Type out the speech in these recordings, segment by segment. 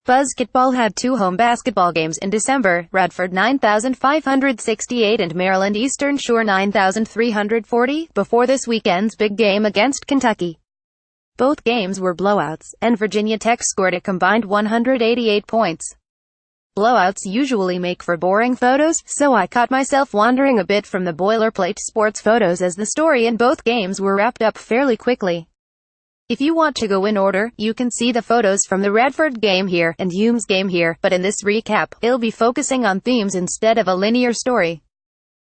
Buzzketball had two home basketball games in December, Radford 9,568 and Maryland Eastern Shore 9,340, before this weekend's big game against Kentucky. Both games were blowouts, and Virginia Tech scored a combined 188 points. Blowouts usually make for boring photos, so I caught myself wandering a bit from the boilerplate sports photos as the story in both games were wrapped up fairly quickly. If you want to go in order, you can see the photos from the Radford game here, and UMES game here, but in this recap, I'll be focusing on themes instead of a linear story.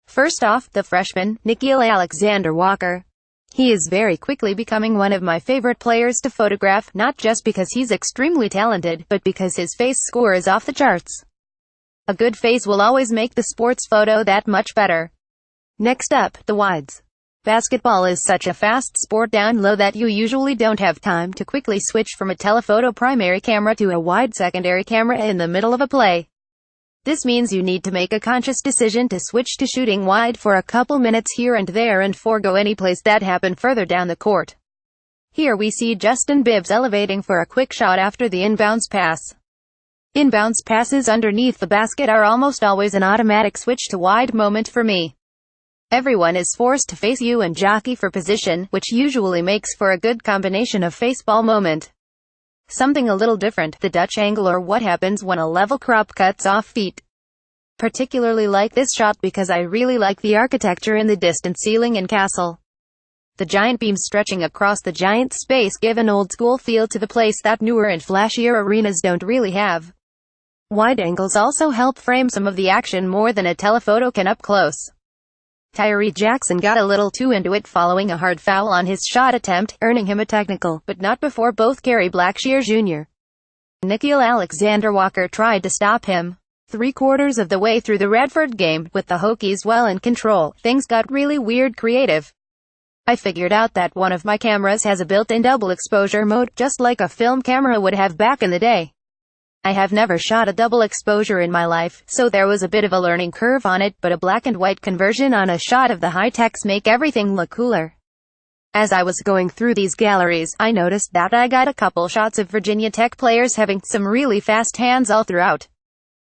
First off, the freshman, Nickeil Alexander-Walker. He is very quickly becoming one of my favorite players to photograph, not just because he's extremely talented, but because his face score is off the charts. A good face will always make the sports photo that much better. Next up, the wides. Basketball is such a fast sport down low that you usually don't have time to quickly switch from a telephoto primary camera to a wide secondary camera in the middle of a play. This means you need to make a conscious decision to switch to shooting wide for a couple minutes here and there and forego any plays that happen further down the court. Here we see Justin Bibbs elevating for a quick shot after the inbounds pass. Inbounds passes underneath the basket are almost always an automatic switch to wide moment for me. Everyone is forced to face you and jockey for position, which usually makes for a good combination of face-ball moment. Something a little different, the Dutch angle or what happens when a level crop cuts off feet. Particularly like this shot because I really like the architecture in the distant ceiling and castle. The giant beams stretching across the giant space give an old-school feel to the place that newer and flashier arenas don't really have. Wide angles also help frame some of the action more than a telephoto can up close. Tyree Jackson got a little too into it following a hard foul on his shot attempt, earning him a technical, but not before both Gary Blackshear Jr. and Nickeil Alexander-Walker tried to stop him. 3/4 of the way through the Radford game, with the Hokies well in control, things got really weird creative. I figured out that one of my cameras has a built-in double exposure mode, just like a film camera would have back in the day. I have never shot a double exposure in my life, so there was a bit of a learning curve on it, but a black and white conversion on a shot of the high-techs make everything look cooler. As I was going through these galleries, I noticed that I got a couple shots of Virginia Tech players having some really fast hands all throughout.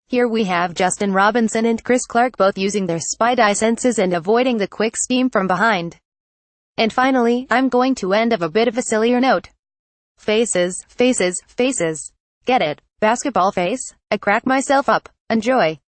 Here we have Justin Robinson and Chris Clark both using their spidey senses and avoiding the quick steam from behind. And finally, I'm going to end of a bit of a sillier note. Faces, faces, faces. Get it? Basketball face? I crack myself up. Enjoy.